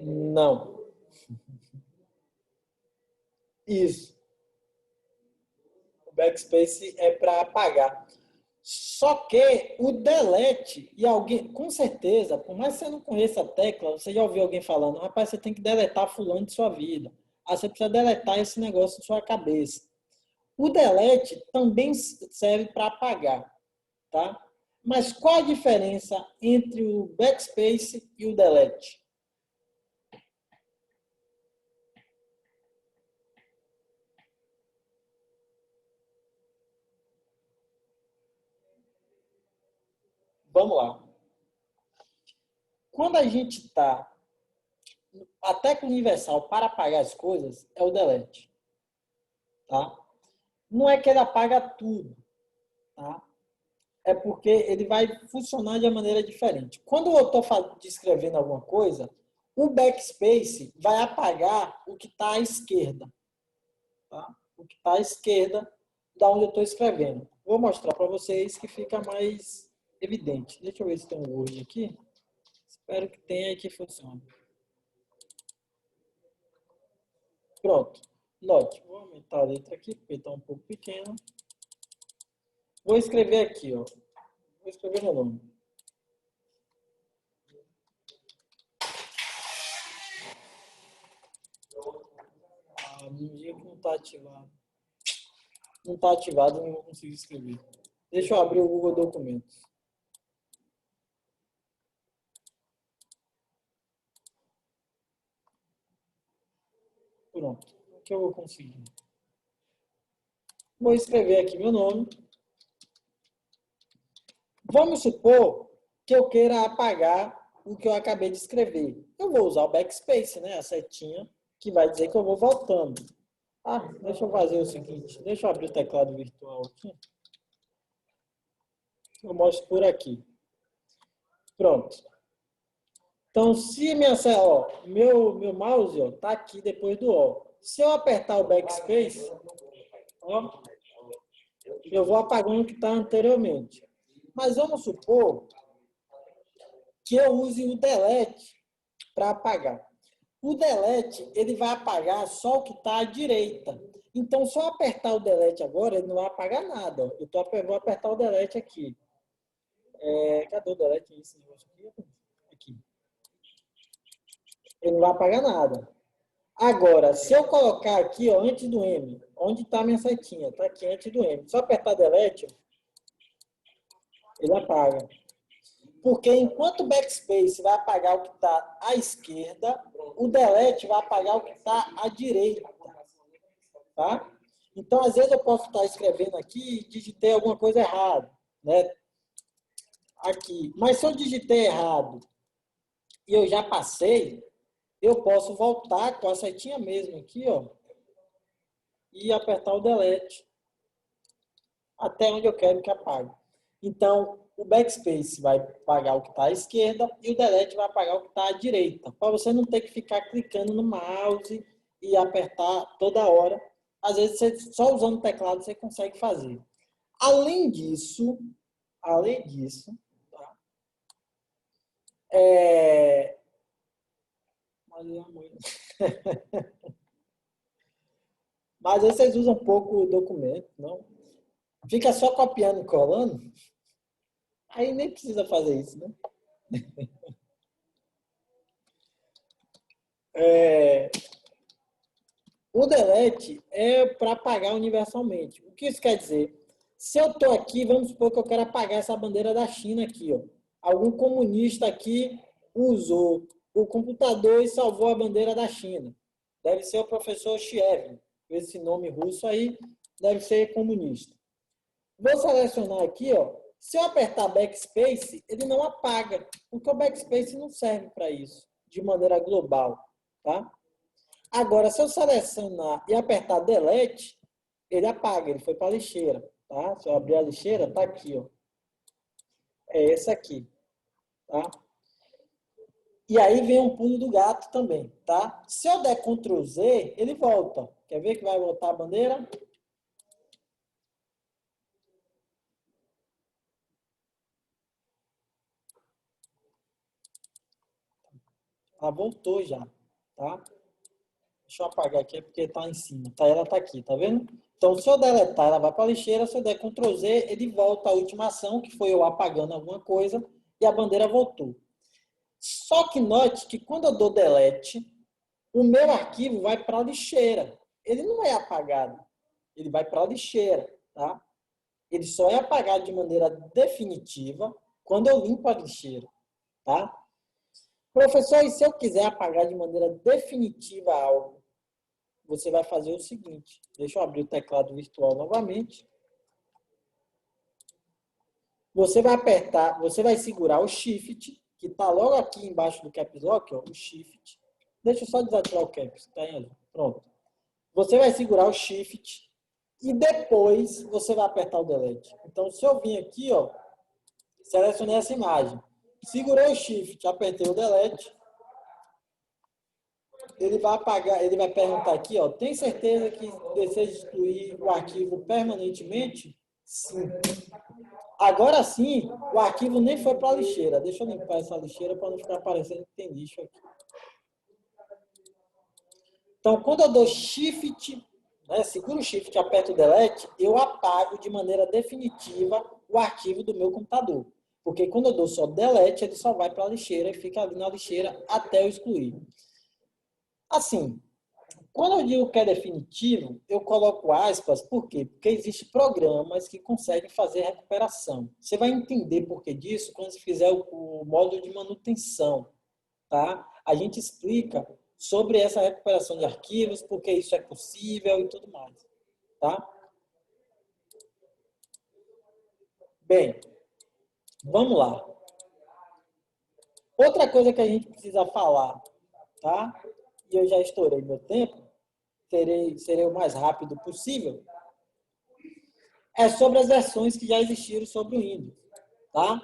Não. Isso. O backspace é para apagar. Só que o delete, e alguém, com certeza, por mais que você não conheça a tecla, você já ouviu alguém falando, rapaz, você tem que deletar fulano de sua vida. Ah, você precisa deletar esse negócio de sua cabeça. O delete também serve para apagar, tá? Mas qual a diferença entre o backspace e o delete? Vamos lá. Quando a gente está... A tecla universal para apagar as coisas é o delete, tá? Não é que ele apaga tudo, tá? É porque ele vai funcionar de uma maneira diferente. Quando eu estou descrevendo alguma coisa, o backspace vai apagar o que está à esquerda. Tá? O que está à esquerda da onde eu estou escrevendo. Vou mostrar para vocês que fica mais evidente. Deixa eu ver se tem um Word aqui. Espero que tenha e que funcione. Pronto. Note. Vou aumentar a letra aqui, porque está um pouco pequena. Vou escrever aqui, ó. Vou escrever meu nome. No dia que não está ativado. Não está ativado, eu não vou conseguir escrever. Deixa eu abrir o Google Documentos. Pronto. O que eu vou conseguir? Vou escrever aqui meu nome. Vamos supor que eu queira apagar o que eu acabei de escrever. Eu vou usar o backspace, né? A setinha, que vai dizer que eu vou voltando. Ah, deixa eu fazer o seguinte. Deixa eu abrir o teclado virtual aqui. Eu mostro por aqui. Pronto. Então, se meu mouse está aqui depois do O. Se eu apertar o backspace, ó, eu vou apagando o que está anteriormente. Mas vamos supor que eu use o delete para apagar. O delete, ele vai apagar só o que está à direita. Então, se eu apertar o delete agora, ele não vai apagar nada. Vou apertar o delete aqui. Cadê o delete? Esse negócio aqui. Ele não vai apagar nada. Agora, se eu colocar aqui, ó, antes do M, onde está a minha setinha? Está aqui antes do M. Se eu apertar delete, ele apaga. Porque enquanto o backspace vai apagar o que está à esquerda, o delete vai apagar o que está à direita. Tá? Então, às vezes eu posso estar escrevendo aqui e digitei alguma coisa errada, né? Aqui. Mas se eu digitei errado e eu já passei, eu posso voltar com a setinha mesmo aqui, ó, e apertar o delete até onde eu quero que apague. Então, o backspace vai apagar o que está à esquerda e o delete vai apagar o que está à direita, para você não ter que ficar clicando no mouse e apertar toda hora. Às vezes, só usando o teclado você consegue fazer. Além disso, tá? Mas aí vocês usam um pouco o documento, não? Fica só copiando e colando, aí nem precisa fazer isso, né? O delete é para apagar universalmente. O que isso quer dizer? Se eu estou aqui, vamos supor que eu quero apagar essa bandeira da China aqui, ó. Algum comunista aqui usou o computador e salvou a bandeira da China. Deve ser o professor Chiev. Esse nome russo aí deve ser comunista. Vou selecionar aqui, ó. Se eu apertar backspace, ele não apaga, porque o backspace não serve para isso, de maneira global, tá? Agora, se eu selecionar e apertar delete, ele apaga, ele foi para a lixeira, tá? Se eu abrir a lixeira, tá aqui, ó. É esse aqui, tá? E aí vem um pulo do gato também, tá? Se eu der Ctrl Z, ele volta. Quer ver que vai voltar a bandeira? Ela voltou já, tá? Deixa eu apagar aqui, porque está em cima. Tá, ela está aqui, tá vendo? Então, se eu deletar, ela vai para a lixeira. Se eu der Ctrl Z, ele volta à última ação, que foi eu apagando alguma coisa, e a bandeira voltou. Só que note que quando eu dou delete, o meu arquivo vai para a lixeira. Ele não é apagado. Ele vai para a lixeira, tá? Ele só é apagado de maneira definitiva quando eu limpo a lixeira, tá? Professor, e se eu quiser apagar de maneira definitiva algo, você vai fazer o seguinte. Deixa eu abrir o teclado virtual novamente. Você vai apertar, você vai segurar o Shift, que está logo aqui embaixo do Caps Lock, ó, o Shift. Deixa eu só desativar o Caps, tá aí, pronto. Você vai segurar o Shift e depois você vai apertar o Delete. Então, se eu vim aqui, ó, selecionei essa imagem, segurei o Shift, apertei o Delete, ele vai apagar, ele vai perguntar aqui, ó, tem certeza que deseja excluir o arquivo permanentemente? Sim. Agora sim, o arquivo nem foi para a lixeira. Deixa eu limpar essa lixeira para não ficar parecendo que tem lixo aqui. Então, quando eu dou Shift, né, seguro o Shift e aperto o Delete, eu apago de maneira definitiva o arquivo do meu computador. Porque quando eu dou só Delete, ele só vai para a lixeira e fica ali na lixeira até eu excluir. Assim, Quando eu digo que é definitivo, eu coloco aspas, por quê? Porque existem programas que conseguem fazer recuperação. Você vai entender por que disso quando você fizer o módulo de manutenção, tá? A gente explica sobre essa recuperação de arquivos, por que isso é possível e tudo mais, tá? Bem, vamos lá. Outra coisa que a gente precisa falar, tá? E eu já estourei meu tempo, serei o mais rápido possível, é sobre as versões que já existiram sobre o Windows, tá?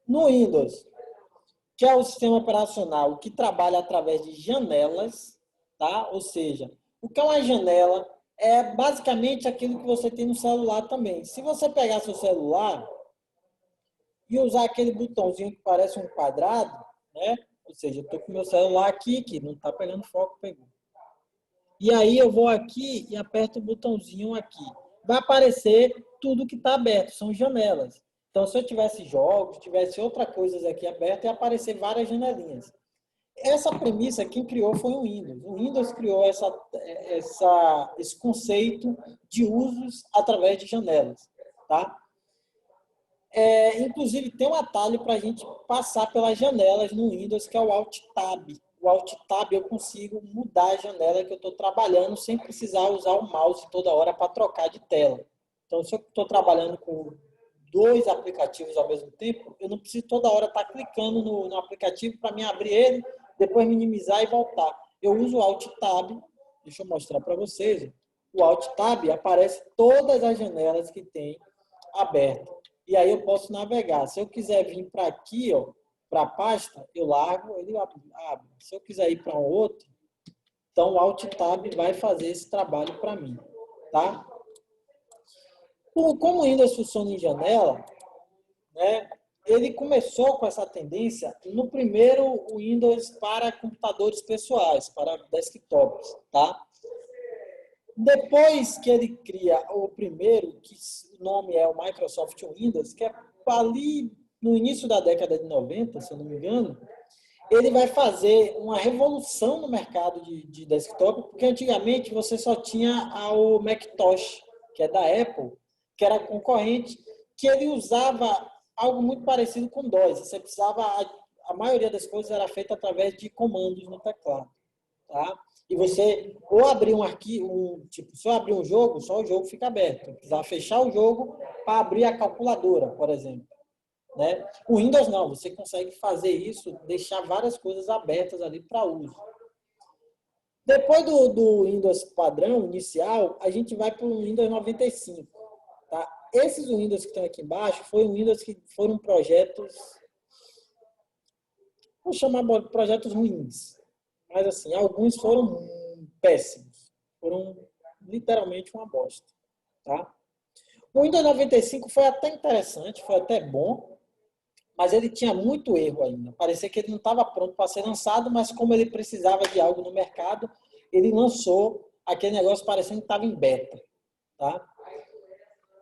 No Windows, que é o sistema operacional que trabalha através de janelas, tá? Ou seja, o que é uma janela é basicamente aquilo que você tem no celular também. Se você pegar seu celular e usar aquele botãozinho que parece um quadrado, né? Ou seja, eu estou com meu celular aqui, que não está pegando foco, pegou. E aí eu vou aqui e aperto o botãozinho aqui. Vai aparecer tudo que está aberto, são janelas. Então, se eu tivesse jogos, tivesse outras coisas aqui abertas, ia aparecer várias janelinhas. Essa premissa, quem criou foi o Windows. O Windows criou esse conceito de usos através de janelas. Tá? Inclusive, tem um atalho para a gente passar pelas janelas no Windows, que é o Alt Tab. O Alt Tab eu consigo mudar a janela que eu estou trabalhando sem precisar usar o mouse toda hora para trocar de tela. Então, se eu estou trabalhando com dois aplicativos ao mesmo tempo, eu não preciso toda hora estar clicando no aplicativo para me abrir ele, depois minimizar e voltar. Eu uso o Alt Tab, deixa eu mostrar para vocês. O Alt Tab aparece todas as janelas que tem abertas. E aí eu posso navegar. Se eu quiser vir para aqui, ó, para a pasta, eu largo, ele abre. Se eu quiser ir para um outro, então o Alt Tab vai fazer esse trabalho para mim, tá? Como o Windows funciona em janela, né, ele começou com essa tendência no primeiro Windows para computadores pessoais, para desktops, tá? Depois que ele cria o primeiro, que o nome é o Microsoft Windows, que é ali no início da década de 90, se eu não me engano, ele vai fazer uma revolução no mercado de desktop, porque antigamente você só tinha o Macintosh, que é da Apple, que era concorrente, que ele usava algo muito parecido com DOS. Você precisava, a maioria das coisas era feita através de comandos no teclado, tá? E você ou abrir um arquivo, se eu abrir um jogo, só o jogo fica aberto. Precisava fechar o jogo para abrir a calculadora, por exemplo. Né? O Windows não, você consegue fazer isso, deixar várias coisas abertas ali para uso. Depois do Windows padrão inicial, a gente vai para o Windows 95. Tá? Esses Windows que estão aqui embaixo foram Windows que foram projetos, vamos chamar de projetos ruins, mas assim, alguns foram péssimos, foram literalmente uma bosta. Tá? O Windows 95 foi até interessante, foi até bom, mas ele tinha muito erro ainda. Parecia que ele não estava pronto para ser lançado, mas como ele precisava de algo no mercado, ele lançou aquele negócio parecendo que estava em beta. Tá?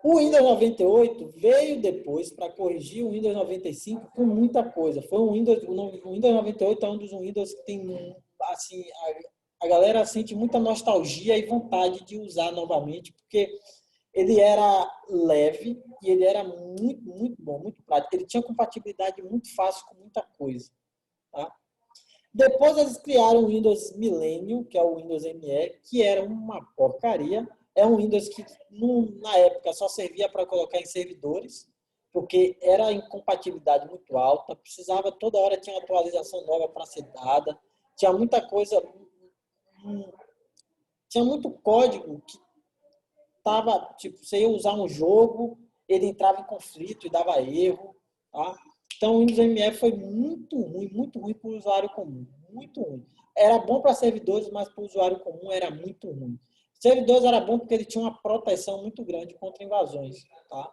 O Windows 98 veio depois para corrigir o Windows 95 com muita coisa. O Windows 98 é um dos Windows que tem, assim, a galera sente muita nostalgia e vontade de usar novamente, porque ele era leve e ele era muito, muito bom, muito prático. Ele tinha compatibilidade muito fácil com muita coisa. Tá? Depois eles criaram o Windows Millennium, que é o Windows ME, que era uma porcaria. É um Windows que, na época, só servia para colocar em servidores, porque era incompatibilidade muito alta, precisava, toda hora tinha uma atualização nova para ser dada, tinha muita coisa, tinha muito código que você ia usar um jogo, ele entrava em conflito e dava erro. Tá? Então, o Windows ME foi muito ruim para o usuário comum. Muito ruim. Era bom para servidores, mas para o usuário comum era muito ruim. Servidores era bom porque ele tinha uma proteção muito grande contra invasões. Tá?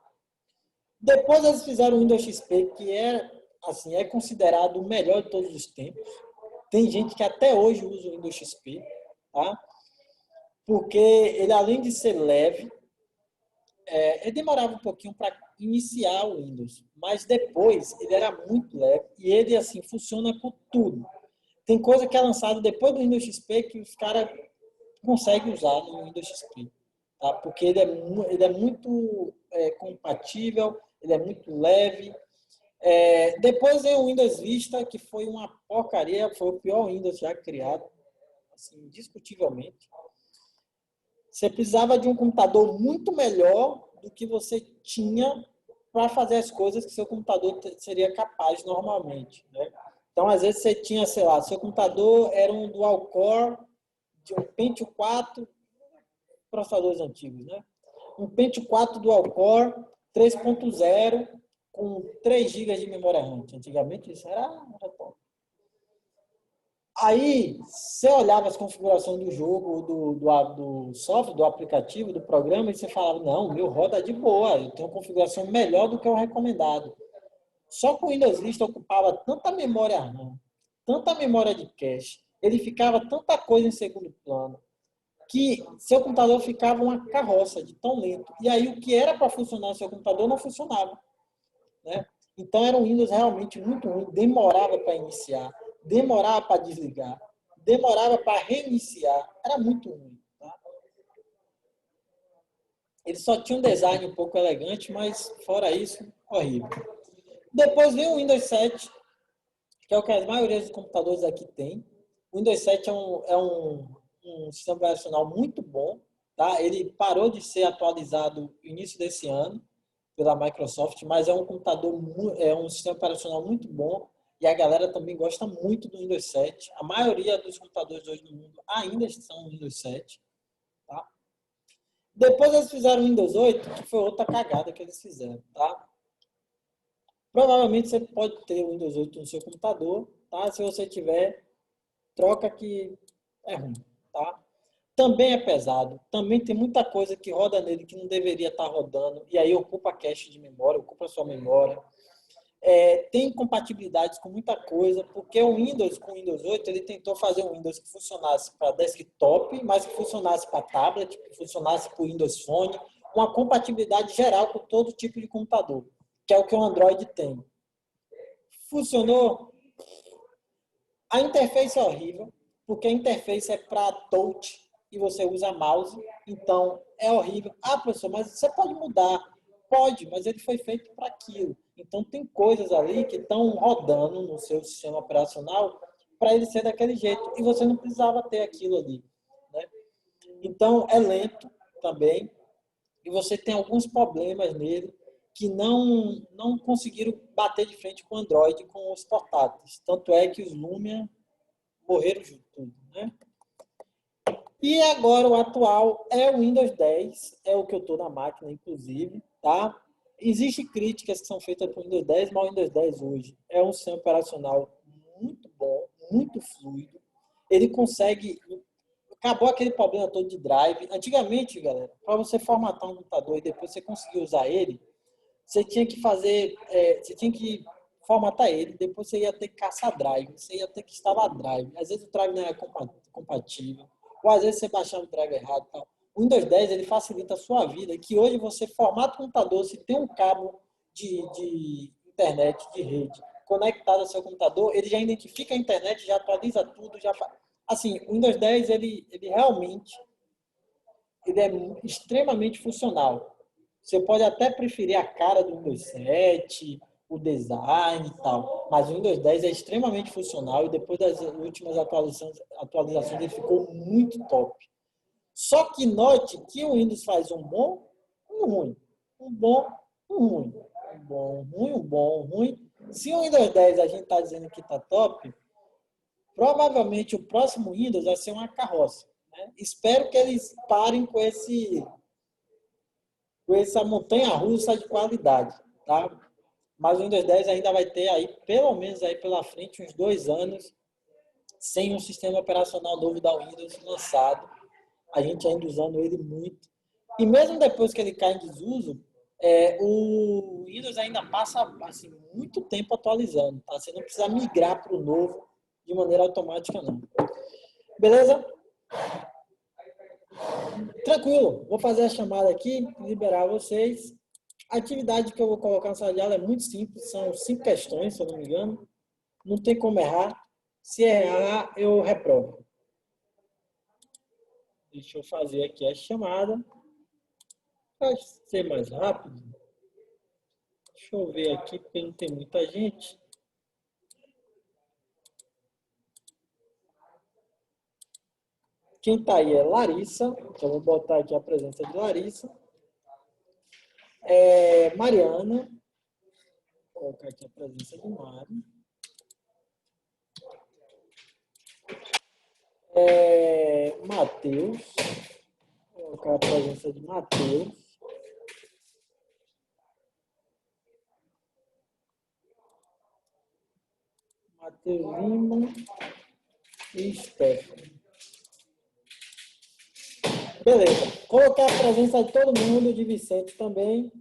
Depois eles fizeram o Windows XP, que é considerado o melhor de todos os tempos. Tem gente que até hoje usa o Windows XP. Tá? Porque ele, além de ser leve, ele demorava um pouquinho para iniciar o Windows, mas depois ele era muito leve e ele assim funciona com tudo. Tem coisa que é lançada depois do Windows XP que os caras consegue usar no Windows XP, tá? Porque ele é muito compatível, ele é muito leve. Depois veio o Windows Vista, que foi uma porcaria, foi o pior Windows já criado, assim, indiscutivelmente. Você precisava de um computador muito melhor do que você tinha para fazer as coisas que seu computador seria capaz normalmente, né? Então, às vezes, você tinha, sei lá, seu computador era um dual core de um Pentium 4, processadores antigos, né? Um Pentium 4 dual core 3.0 com 3 GB de memória RAM. Antigamente isso era top. Aí, você olhava as configurações do jogo, do software, do aplicativo, do programa, e você falava, não, o meu roda de boa, eu tenho uma configuração melhor do que o recomendado. Só que o Windows Vista ocupava tanta memória RAM, tanta memória de cache, ele ficava tanta coisa em segundo plano, que seu computador ficava uma carroça de tão lento. E aí, o que era para funcionar no seu computador não funcionava, né? Então, era um Windows realmente muito ruim, demorava para iniciar, demorava para desligar, demorava para reiniciar, era muito ruim. Tá? Ele só tinha um design um pouco elegante, mas fora isso, horrível. Depois veio o Windows 7, que é o que a maioria dos computadores aqui tem. O Windows 7 um sistema operacional muito bom. Tá? Ele parou de ser atualizado no início desse ano pela Microsoft, mas é um computador, é um sistema operacional muito bom e a galera também gosta muito do Windows 7. A maioria dos computadores hoje no mundo ainda são Windows 7. Tá? Depois eles fizeram o Windows 8, que foi outra cagada que eles fizeram. Tá? Provavelmente você pode ter o Windows 8 no seu computador. Tá? Se você tiver, troca que é ruim. Tá? Também é pesado, também tem muita coisa que roda nele que não deveria estar rodando, e aí ocupa cache de memória, ocupa sua memória. Tem incompatibilidades com muita coisa, porque o Windows, com o Windows 8, ele tentou fazer um Windows que funcionasse para desktop, mas que funcionasse para tablet, que funcionasse para o Windows Phone, uma compatibilidade geral com todo tipo de computador, que é o que o Android tem. Funcionou? A interface é horrível, porque a interface é para touch e você usa mouse, então é horrível. Ah, professor, mas você pode mudar. Pode, mas ele foi feito para aquilo. Então tem coisas ali que estão rodando no seu sistema operacional para ele ser daquele jeito. E você não precisava ter aquilo ali. Né? Então é lento também. E você tem alguns problemas nele que não conseguiram bater de frente com o Android e com os portáteis. Tanto é que os Lumia morreram junto tudo, né? E agora o atual é o Windows 10, é o que eu estou na máquina, inclusive, tá? Existem críticas que são feitas para o Windows 10, mas o Windows 10 hoje é um sistema operacional muito bom, muito fluido. Ele consegue... Acabou aquele problema todo de drive. Antigamente, galera, para você formatar um computador e depois você conseguir usar ele, você tinha que fazer... você tinha que formatar ele, depois você ia ter que caçar drive, você ia ter que instalar drive. Às vezes o drive não era compatível, ou às vezes você baixava o drive errado. Tal. O Windows 10 ele facilita a sua vida, que hoje você formata o computador, se tem um cabo de internet, de rede, conectado ao seu computador, ele já identifica a internet, já atualiza tudo, já faz... Assim, o Windows 10 ele realmente ele é extremamente funcional. Você pode até preferir a cara do Windows 7, o design e tal, mas o Windows 10 é extremamente funcional e depois das últimas atualizações ele ficou muito top. Só que note que o Windows faz um bom, um ruim. Um bom, um ruim. Um bom, um ruim, um bom, um ruim. Se o Windows 10 a gente está dizendo que está top, provavelmente o próximo Windows vai ser uma carroça. Né? Espero que eles parem com essa montanha-russa de qualidade, tá? Mas o Windows 10 ainda vai ter aí, pelo menos aí pela frente, uns 2 anos sem um sistema operacional novo da Windows lançado. A gente ainda usando ele muito. E mesmo depois que ele cai em desuso, o Windows ainda passa assim, muito tempo atualizando. Tá? Você não precisa migrar para o novo de maneira automática, não. Beleza? Tranquilo. Vou fazer a chamada aqui, liberar vocês. A atividade que eu vou colocar na sala de aula é muito simples. São 5 questões, se eu não me engano. Não tem como errar. Se errar, eu reprovo. Deixa eu fazer aqui a chamada. Para ser mais rápido. Deixa eu ver aqui, porque não tem muita gente. Quem está aí é Larissa. Então, vou botar aqui a presença de Larissa. Mariana. Vou colocar aqui a presença de Mari. Matheus. Vou colocar a presença de Matheus. Matheus Lima e Stephanie. Beleza. Colocar a presença de todo mundo, de Vicente também.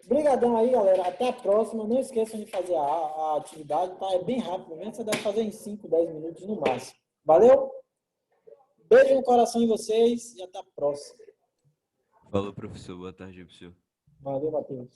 Obrigadão aí, galera. Até a próxima. Não esqueçam de fazer a atividade, tá? É bem rápido mesmo. Você deve fazer em 5, 10 minutos no máximo. Valeu? Beijo no coração de vocês e até a próxima. Falou, professor. Boa tarde, professor. Valeu, Matheus.